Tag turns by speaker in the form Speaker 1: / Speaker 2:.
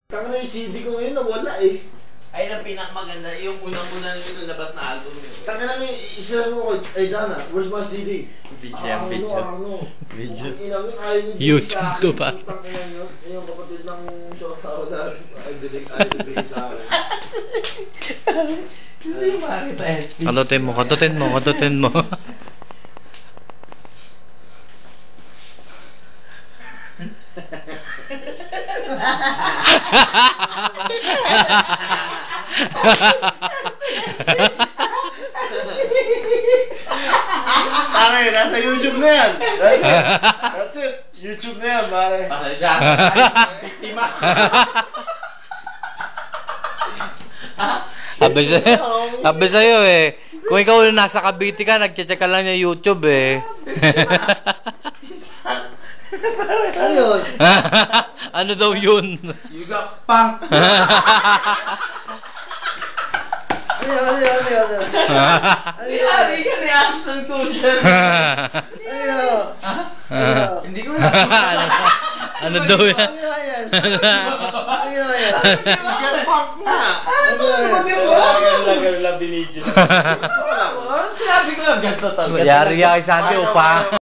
Speaker 1: Tanga na yung CD ko ngayon, nawala eh.
Speaker 2: Ay, ang pinakamaganda, yung unang-unang yung labas na album yun.
Speaker 1: Tanga na may isa mo ko, ay Dana, where's my CD?
Speaker 2: Video.
Speaker 1: Video.
Speaker 3: YouTube to pa.
Speaker 1: Yung kapatid ng showtime na, ay dinig sa akin.
Speaker 2: Gusto yung pare sa SP.
Speaker 3: Katutin mo.
Speaker 1: Pare, nasa YouTube na yan. That's it. YouTube na yan, pare.
Speaker 2: Pasensya. Biktima.
Speaker 3: Sabi sa'yo eh. Kung ikaw nasa Cavite ka, nagche-check ka lang ng YouTube eh.
Speaker 1: Ano yun?
Speaker 3: Ano daw yun?
Speaker 2: You got punk.
Speaker 1: Ano yun?
Speaker 2: Yari ka ni Ashton Kutcher. Hindi ko na.
Speaker 3: Ano daw yan?
Speaker 1: Punk na.
Speaker 2: Sinabi ko lang ganito talaga.
Speaker 3: Yari kay Sandy, upa.